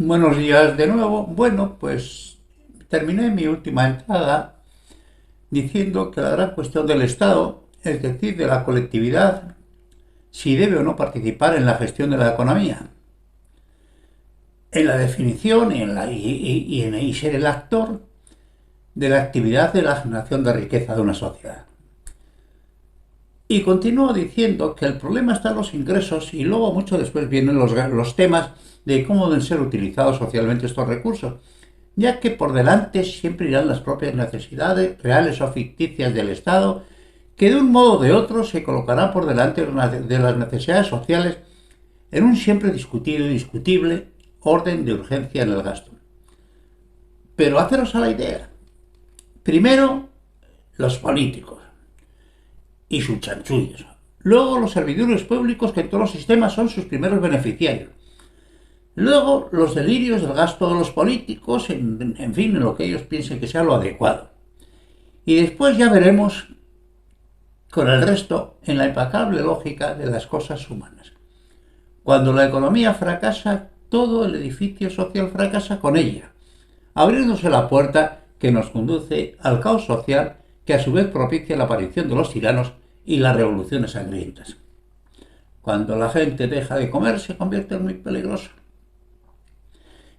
Buenos días de nuevo. Bueno, pues terminé mi última entrada diciendo que la gran cuestión del Estado, es decir, de la colectividad, si debe o no participar en la gestión de la economía, en la definición y ser el actor de la actividad de la generación de riqueza de una sociedad. Y continúo diciendo que el problema está en los ingresos y luego mucho después vienen los temas de cómo deben ser utilizados socialmente estos recursos, ya que por delante siempre irán las propias necesidades, reales o ficticias del Estado, que de un modo o de otro se colocará por delante de las necesidades sociales en un siempre discutido y discutible orden de urgencia en el gasto. Pero haceros a la idea. Primero, los políticos y sus chanchullos. Luego, los servidores públicos que en todos los sistemas son sus primeros beneficiarios. Luego, los delirios del gasto de los políticos, en fin, en lo que ellos piensen que sea lo adecuado. Y después ya veremos con el resto en la implacable lógica de las cosas humanas. Cuando la economía fracasa, todo el edificio social fracasa con ella, abriéndose la puerta que nos conduce al caos social que a su vez propicia la aparición de los tiranos y las revoluciones sangrientas. Cuando la gente deja de comer se convierte en muy peligroso.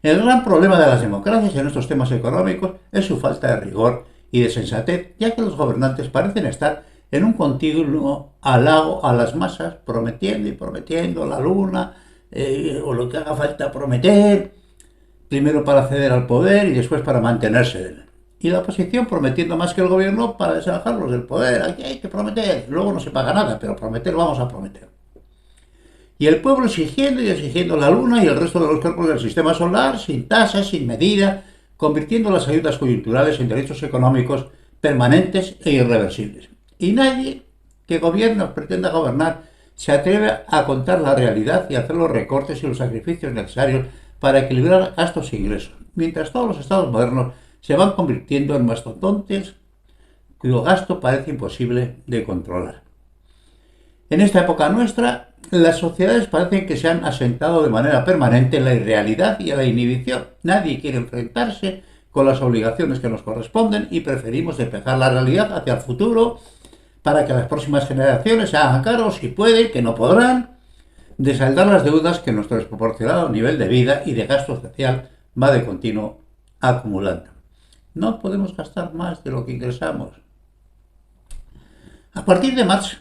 El gran problema de las democracias en estos temas económicos es su falta de rigor y de sensatez, ya que los gobernantes parecen estar en un continuo halago a las masas, prometiendo y prometiendo la luna, o lo que haga falta prometer, primero para acceder al poder y después para mantenerse de él. Y la oposición prometiendo más que el gobierno para desalojarlos del poder. Aquí hay que prometer, luego no se paga nada, pero prometer vamos a prometer. Y el pueblo exigiendo y exigiendo la luna y el resto de los cuerpos del sistema solar, sin tasas, sin medida, convirtiendo las ayudas coyunturales en derechos económicos permanentes e irreversibles. Y nadie que gobierne o pretenda gobernar se atreve a contar la realidad y hacer los recortes y los sacrificios necesarios para equilibrar gastos e ingresos, mientras todos los estados modernos se van convirtiendo en mastodontes cuyo gasto parece imposible de controlar. En esta época nuestra, las sociedades parecen que se han asentado de manera permanente en la irrealidad y en la inhibición. Nadie quiere enfrentarse con las obligaciones que nos corresponden y preferimos despejar la realidad hacia el futuro para que las próximas generaciones se hagan cargo, si pueden, que no podrán, de saldar las deudas que nuestro desproporcionado nivel de vida y de gasto social va de continuo acumulando. No podemos gastar más de lo que ingresamos. A partir de marzo,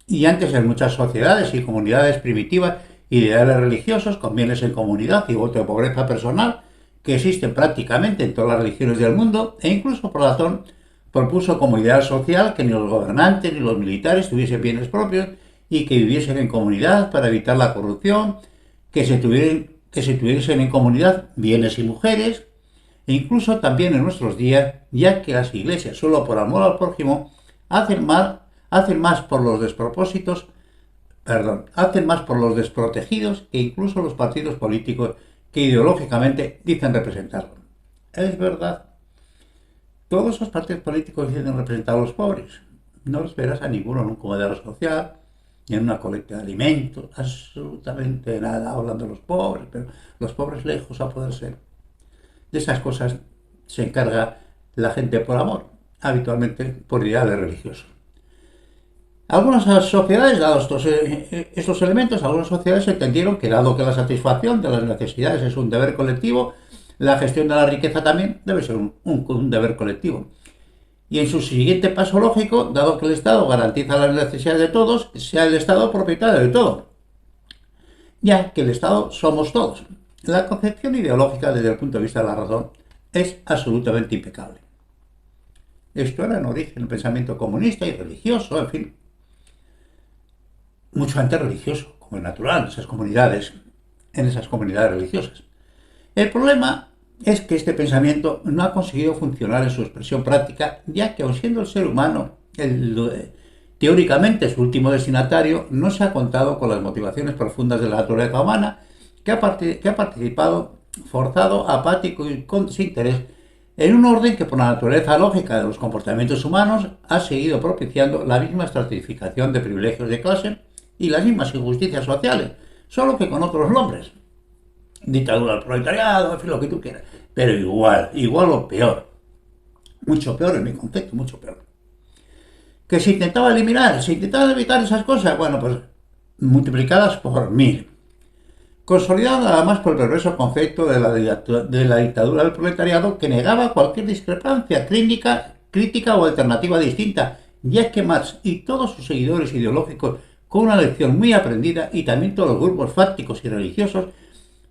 y antes en muchas sociedades y comunidades primitivas y de ideales religiosos, con bienes en comunidad y voto de pobreza personal, que existen prácticamente en todas las religiones del mundo, e incluso Platón propuso como ideal social que ni los gobernantes ni los militares tuviesen bienes propios y que viviesen en comunidad para evitar la corrupción, que se tuviesen en comunidad bienes y mujeres, e incluso también en nuestros días, ya que las iglesias, solo por amor al prójimo, hacen más por los desprotegidos que incluso los partidos políticos que ideológicamente dicen representarlo. Es verdad. Todos esos partidos políticos dicen representar a los pobres. No los verás a ninguno en un comedor social, ni en una colecta de alimentos, absolutamente nada hablando de los pobres, pero los pobres lejos a poder ser. De esas cosas se encarga la gente por amor, habitualmente por ideales religiosos. Algunas sociedades, dados estos elementos, algunas sociedades entendieron que dado que la satisfacción de las necesidades es un deber colectivo, la gestión de la riqueza también debe ser un deber colectivo. Y en su siguiente paso lógico, dado que el Estado garantiza las necesidades de todos, sea el Estado propietario de todo, ya que el Estado somos todos. La concepción ideológica desde el punto de vista de la razón es absolutamente impecable. Esto era en origen el pensamiento comunista y religioso, en fin, mucho antes religioso, como es natural en esas comunidades religiosas. El problema es que este pensamiento no ha conseguido funcionar en su expresión práctica, ya que aun siendo el ser humano teóricamente su último destinatario, no se ha contado con las motivaciones profundas de la naturaleza humana, que ha participado forzado, apático y con desinterés en un orden que por la naturaleza lógica de los comportamientos humanos ha seguido propiciando la misma estratificación de privilegios de clase y las mismas injusticias sociales, solo que con otros nombres. dictadura del proletariado, en fin, lo que tú quieras. Pero igual o peor. Mucho peor en mi concepto, mucho peor. Que se intentaba evitar esas cosas, bueno, pues multiplicadas por 1000. Consolidado además por el perverso concepto de la dictadura del proletariado que negaba cualquier discrepancia crítica o alternativa distinta, ya que Marx y todos sus seguidores ideológicos, con una lección muy aprendida, y también todos los grupos fácticos y religiosos,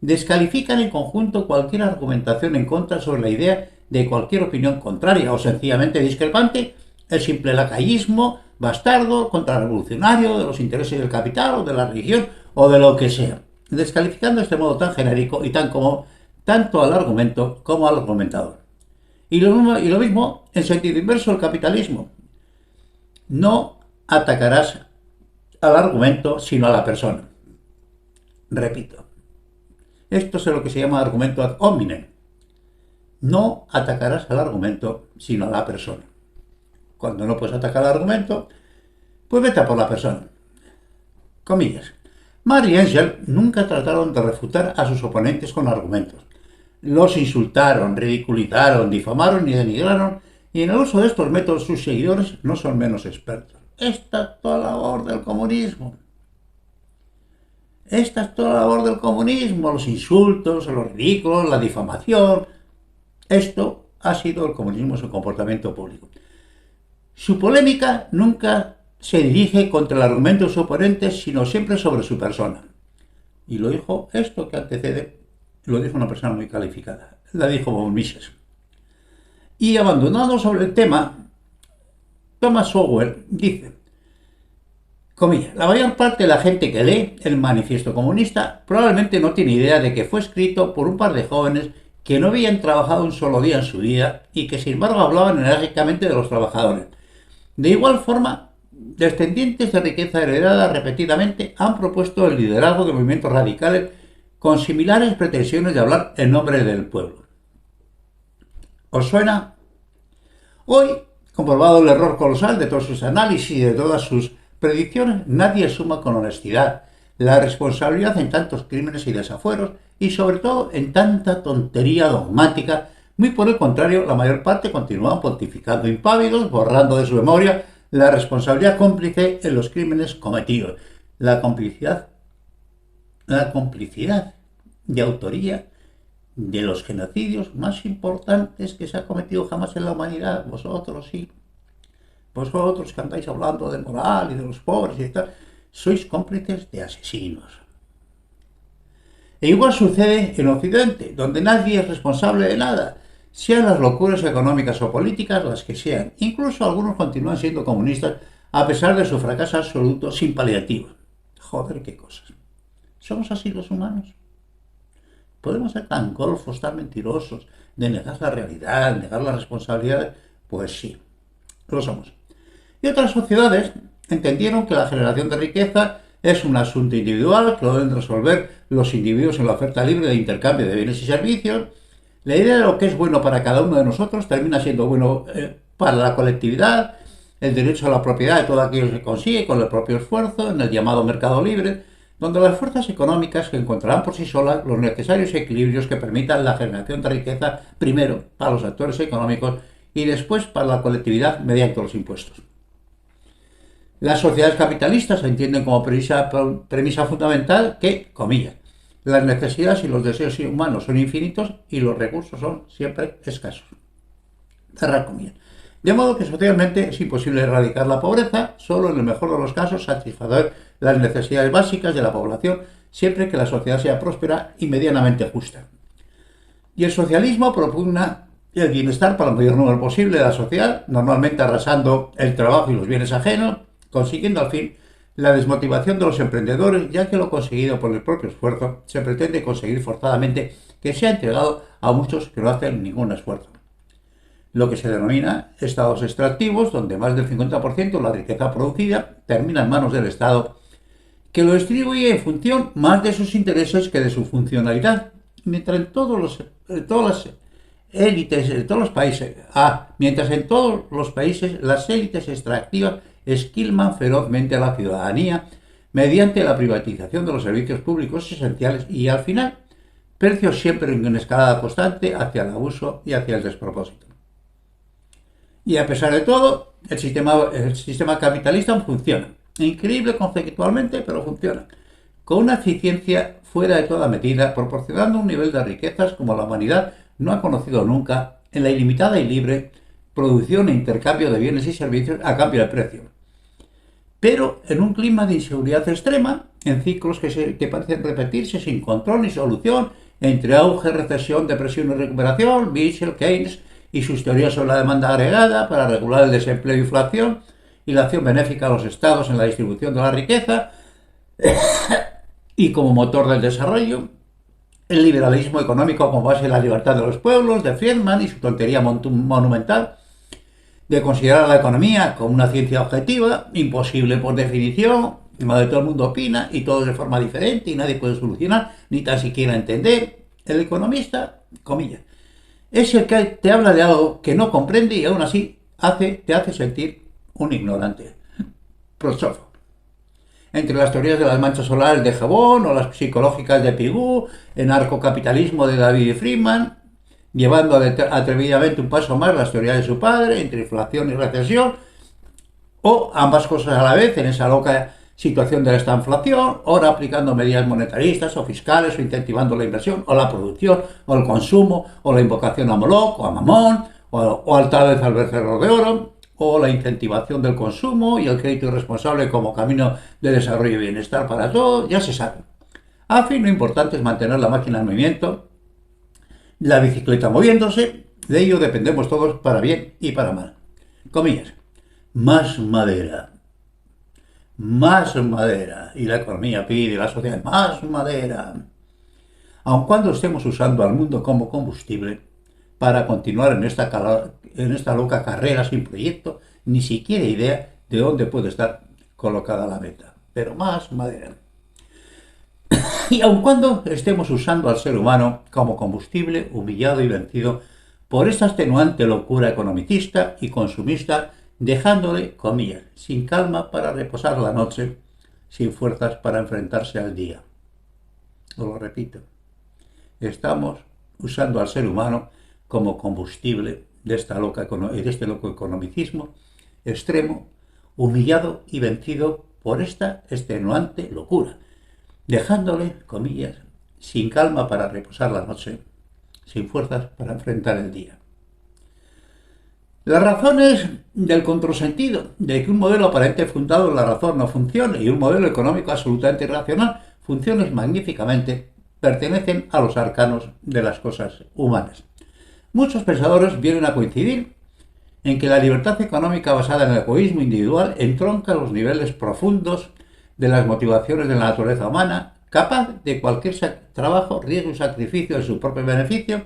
descalifican en conjunto cualquier argumentación en contra sobre la idea de cualquier opinión contraria o sencillamente discrepante, el simple lacayismo bastardo, contrarrevolucionario de los intereses del capital o de la religión o de lo que sea, descalificando de este modo tan genérico y tan como tanto al argumento como al argumentador. Y lo mismo en sentido inverso el capitalismo. No atacarás al argumento sino a la persona. Repito, esto es lo que se llama argumento ad hominem. No atacarás al argumento sino a la persona. Cuando no puedes atacar al argumento, pues vete a por la persona. Comillas. Marx y Engels nunca trataron de refutar a sus oponentes con argumentos. Los insultaron, ridiculizaron, difamaron y denigraron, y en el uso de estos métodos sus seguidores no son menos expertos. Esta es toda la labor del comunismo. Esta es toda la labor del comunismo, los insultos, los ridículos, la difamación. Esto ha sido el comunismo en su comportamiento público. Su polémica nunca se dirige contra el argumento de sus oponentes, sino siempre sobre su persona. Y lo dijo esto que antecede, lo dijo una persona muy calificada, la dijo von Mises. Y abandonado sobre el tema, Thomas Sowell dice, comillas, la mayor parte de la gente que lee el Manifiesto Comunista probablemente no tiene idea de que fue escrito por un par de jóvenes que no habían trabajado un solo día en su vida y que sin embargo hablaban enérgicamente de los trabajadores. De igual forma, descendientes de riqueza heredada repetidamente han propuesto el liderazgo de movimientos radicales con similares pretensiones de hablar en nombre del pueblo. ¿Os suena? Hoy, comprobado el error colosal de todos sus análisis y de todas sus predicciones, nadie suma con honestidad la responsabilidad en tantos crímenes y desafueros y sobre todo en tanta tontería dogmática. Muy por el contrario, la mayor parte continúan pontificando impávidos, borrando de su memoria la responsabilidad cómplice en los crímenes cometidos. La complicidad de autoría de los genocidios más importantes que se ha cometido jamás en la humanidad. Vosotros sí, vosotros que andáis hablando de moral y de los pobres y tal, sois cómplices de asesinos. E igual sucede en Occidente, donde nadie es responsable de nada, sean las locuras económicas o políticas las que sean. Incluso algunos continúan siendo comunistas a pesar de su fracaso absoluto sin paliativos. Joder, qué cosas. ¿Somos así los humanos? ¿Podemos ser tan golfos, tan mentirosos, de negar la realidad, negar la responsabilidad? Pues sí, lo somos. Y otras sociedades entendieron que la generación de riqueza es un asunto individual que lo deben resolver los individuos en la oferta libre de intercambio de bienes y servicios. La idea de lo que es bueno para cada uno de nosotros termina siendo bueno para la colectividad, el derecho a la propiedad de todo aquello que se consigue con el propio esfuerzo en el llamado mercado libre, donde las fuerzas económicas encontrarán por sí solas los necesarios equilibrios que permitan la generación de riqueza, primero para los actores económicos y después para la colectividad mediante los impuestos. Las sociedades capitalistas entienden como premisa fundamental que, comillas, las necesidades y los deseos humanos son infinitos y los recursos son siempre escasos. Cerrar comillas. De modo que socialmente es imposible erradicar la pobreza, solo en el mejor de los casos satisfacer las necesidades básicas de la población, siempre que la sociedad sea próspera y medianamente justa. Y el socialismo propugna el bienestar para el mayor número posible de la sociedad, normalmente arrasando el trabajo y los bienes ajenos, consiguiendo al fin la desmotivación de los emprendedores, ya que lo conseguido por el propio esfuerzo se pretende conseguir forzadamente que sea entregado a muchos que no hacen ningún esfuerzo. Lo que se denomina estados extractivos, donde más del 50% de la riqueza producida termina en manos del Estado, que lo distribuye en función más de sus intereses que de su funcionalidad, mientras en todas las élites de todos los países, mientras en todos los países las élites extractivas esquilman ferozmente a la ciudadanía mediante la privatización de los servicios públicos esenciales y al final precios siempre en escalada constante hacia el abuso y hacia el despropósito. Y a pesar de todo, el sistema capitalista funciona. Increíble conceptualmente, pero funciona. Con una eficiencia fuera de toda medida, proporcionando un nivel de riquezas como la humanidad no ha conocido nunca en la ilimitada y libre producción e intercambio de bienes y servicios a cambio de precio. Pero en un clima de inseguridad extrema, en ciclos que parecen repetirse sin control ni solución, entre auge, recesión, depresión y recuperación, Mitchell, Keynes y sus teorías sobre la demanda agregada para regular el desempleo e inflación y la acción benéfica a los estados en la distribución de la riqueza y como motor del desarrollo, el liberalismo económico como base de la libertad de los pueblos, de Friedman y su tontería monumental de considerar la economía como una ciencia objetiva, imposible por definición, donde todo el mundo opina y todo de forma diferente y nadie puede solucionar, ni tan siquiera entender. El economista, comillas, es el que te habla de algo que no comprende y aún así te hace sentir un ignorante. Prosofo. Entre las teorías de las manchas solares de Jabón o las psicológicas de Pigou, el narcocapitalismo de David Friedman, llevando atrevidamente un paso más las teorías de su padre, entre inflación y recesión, o ambas cosas a la vez en esa loca situación de esta inflación, ahora aplicando medidas monetaristas o fiscales o incentivando la inversión o la producción o el consumo o la invocación a Moloch o a Mamón o tal vez al becerro de oro o la incentivación del consumo y el crédito irresponsable como camino de desarrollo y bienestar para todos, ya se sabe. A fin, lo importante es mantener la máquina en movimiento, la bicicleta moviéndose, de ello dependemos todos para bien y para mal. Comillas, más madera, y la economía pide, la sociedad, más madera. Aun cuando estemos usando al mundo como combustible para continuar en esta loca carrera sin proyecto, ni siquiera idea de dónde puede estar colocada la meta. Pero más madera. Y aun cuando estemos usando al ser humano como combustible, humillado y vencido por esta extenuante locura economicista y consumista, dejándole, comillas, sin calma para reposar la noche, sin fuerzas para enfrentarse al día. Os lo repito, estamos usando al ser humano como combustible de este loco economicismo extremo, humillado y vencido por esta extenuante locura, dejándole, comillas, sin calma para reposar la noche, sin fuerzas para enfrentar el día. Las razones del contrasentido de que un modelo aparente fundado en la razón no funcione y un modelo económico absolutamente irracional funcione magníficamente pertenecen a los arcanos de las cosas humanas. Muchos pensadores vienen a coincidir en que la libertad económica basada en el egoísmo individual entronca los niveles profundos de las motivaciones de la naturaleza humana, capaz de cualquier trabajo, riesgo y sacrificio en su propio beneficio,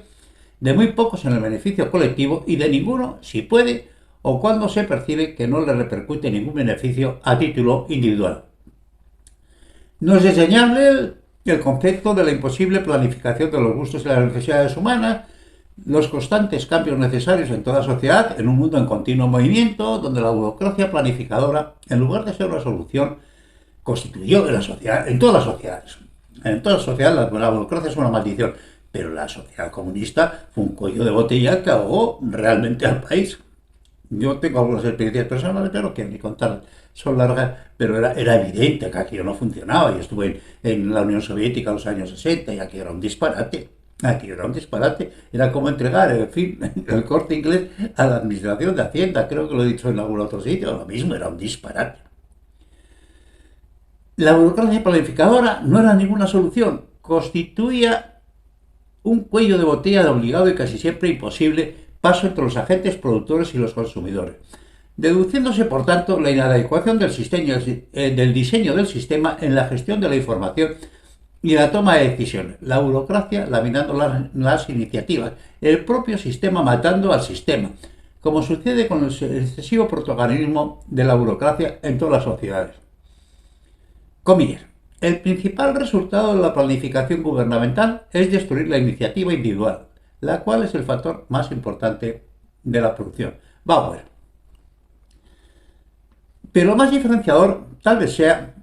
de muy pocos en el beneficio colectivo y de ninguno si puede o cuando se percibe que no le repercute ningún beneficio a título individual. No es desdeñable el concepto de la imposible planificación de los gustos y las necesidades humanas, los constantes cambios necesarios en toda sociedad, en un mundo en continuo movimiento, donde la burocracia planificadora, en lugar de ser una solución, constituyó en la sociedad, en todas las sociedades. En todas las sociedades la burocracia es una maldición, pero la sociedad comunista fue un cuello de botella que ahogó realmente al país. Yo tengo algunas experiencias personales, pero no quiero ni contar, son largas, pero era evidente que aquello no funcionaba. Yo estuve en la Unión Soviética en los años 60 y aquello era un disparate. Aquello era un disparate. Era como entregar, en fin, el Corte Inglés a la Administración de Hacienda. Creo que lo he dicho en algún otro sitio. Lo mismo, era un disparate. La burocracia planificadora no era ninguna solución. Constituía un cuello de botella de obligado y casi siempre imposible paso entre los agentes productores y los consumidores, deduciéndose por tanto la inadecuación del diseño del sistema en la gestión de la información y la toma de decisiones, la burocracia laminando las iniciativas, el propio sistema matando al sistema, como sucede con el excesivo protagonismo de la burocracia en todas las sociedades. Comillas. El principal resultado de la planificación gubernamental es destruir la iniciativa individual, la cual es el factor más importante de la producción. Bauer. Pero lo más diferenciador tal vez sea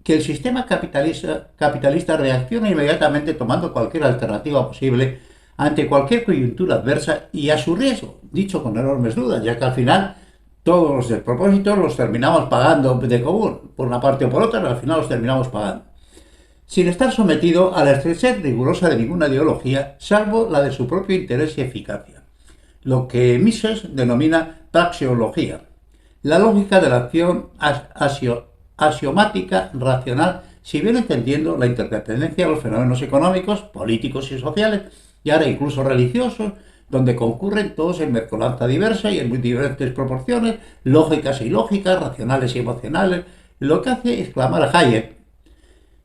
que el sistema capitalista reacciona inmediatamente tomando cualquier alternativa posible ante cualquier coyuntura adversa y a su riesgo, dicho con enormes dudas, ya que al final todos los despropósitos los terminamos pagando de común, por una parte o por otra, pero al final los terminamos pagando, sin estar sometido a la estrechez rigurosa de ninguna ideología, salvo la de su propio interés y eficacia, lo que Mises denomina praxeología, la lógica de la acción axiomática, racional, si bien entendiendo la interdependencia de los fenómenos económicos, políticos y sociales, y ahora incluso religiosos, donde concurren todos en mezcolanza diversa y en muy diferentes proporciones, lógicas e ilógicas, racionales y emocionales, lo que hace exclamar a Hayek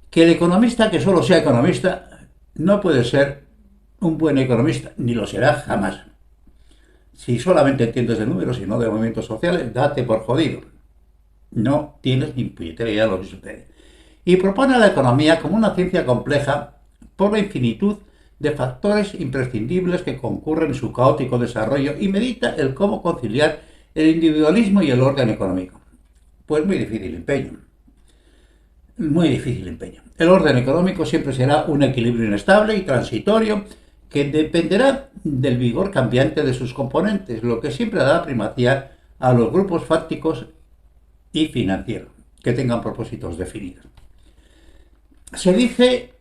que el economista que solo sea economista no puede ser un buen economista, ni lo será jamás. Si solamente entiendes de números y no de movimientos sociales, date por jodido. No tienes ni puñetera idea de lo que sucede. Y propone a la economía como una ciencia compleja por la infinitud de factores imprescindibles que concurren en su caótico desarrollo y medita el cómo conciliar el individualismo y el orden económico. Pues muy difícil empeño. Muy difícil empeño. El orden económico siempre será un equilibrio inestable y transitorio que dependerá del vigor cambiante de sus componentes, lo que siempre dará primacía a los grupos fácticos y financieros que tengan propósitos definidos. Se dice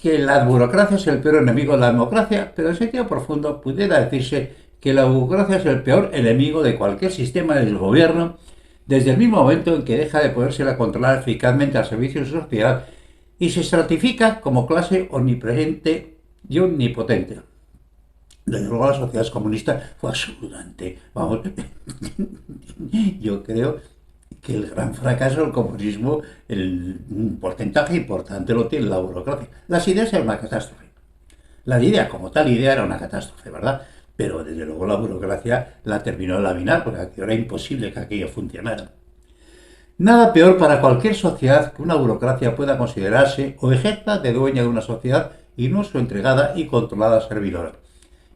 que la burocracia es el peor enemigo de la democracia, pero en sentido profundo pudiera decirse que la burocracia es el peor enemigo de cualquier sistema del gobierno desde el mismo momento en que deja de podérsela controlar eficazmente al servicio de su sociedad y se estratifica como clase omnipresente y omnipotente. Desde luego la sociedad comunista fue absolutamente, vamos, yo creo que el gran fracaso del comunismo, un porcentaje importante lo tiene la burocracia. Las ideas eran una catástrofe. La idea como tal idea era una catástrofe, ¿verdad? Pero desde luego la burocracia la terminó de laminar porque era imposible que aquello funcionara. Nada peor para cualquier sociedad que una burocracia pueda considerarse o ejerza de dueña de una sociedad y no su entregada y controlada servidora.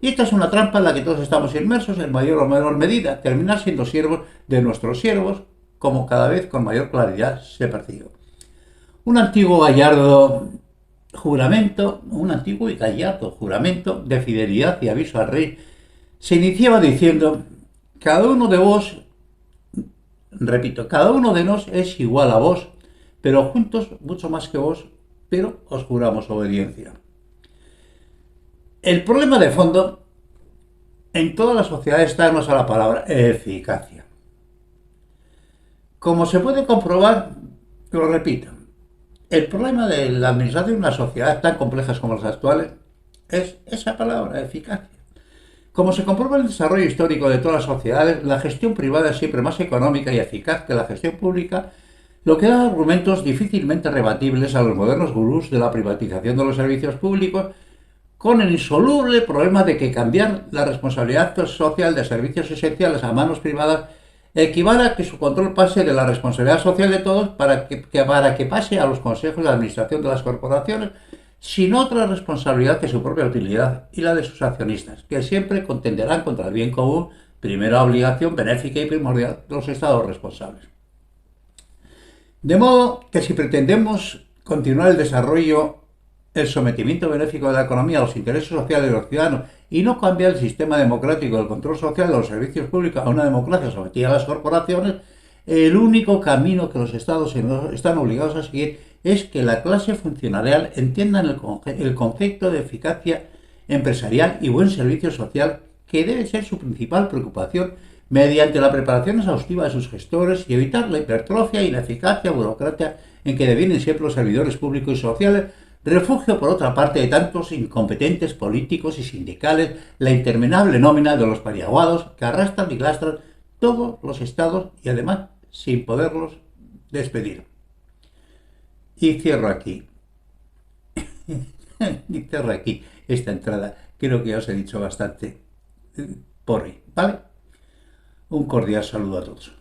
Y esta es una trampa en la que todos estamos inmersos en mayor o menor medida, terminar siendo siervos de nuestros siervos, como cada vez con mayor claridad se percibe. Un antiguo y gallardo juramento de fidelidad y aviso al rey se iniciaba diciendo: cada uno de vos, repito, cada uno de nos es igual a vos, pero juntos mucho más que vos, pero os juramos obediencia. El problema de fondo en toda la sociedad está en una sola palabra: eficacia. Como se puede comprobar, lo repito, el problema de la administración de una sociedad tan complejas como las actuales es esa palabra, eficacia. Como se comprueba en el desarrollo histórico de todas las sociedades, la gestión privada es siempre más económica y eficaz que la gestión pública, lo que da argumentos difícilmente rebatibles a los modernos gurús de la privatización de los servicios públicos, con el insoluble problema de que cambiar la responsabilidad social de servicios esenciales a manos privadas equivale a que su control pase de la responsabilidad social de todos para que pase a los consejos de administración de las corporaciones, sin otra responsabilidad que su propia utilidad y la de sus accionistas, que siempre contenderán contra el bien común, primera obligación benéfica y primordial de los estados responsables. De modo que si pretendemos continuar el desarrollo, el sometimiento benéfico de la economía a los intereses sociales de los ciudadanos y no cambiar el sistema democrático del control social de los servicios públicos a una democracia sometida a las corporaciones, el único camino que los estados están obligados a seguir es que la clase funcionarial entienda el concepto de eficacia empresarial y buen servicio social, que debe ser su principal preocupación, mediante la preparación exhaustiva de sus gestores y evitar la hipertrofia y la eficacia burocrática en que devienen siempre los servidores públicos y sociales, refugio por otra parte de tantos incompetentes políticos y sindicales, la interminable nómina de los pariaguados que arrastran y lastran todos los estados y además sin poderlos despedir. Y cierro aquí. Esta entrada. Creo que ya os he dicho bastante por hoy, ¿vale? Un cordial saludo a todos.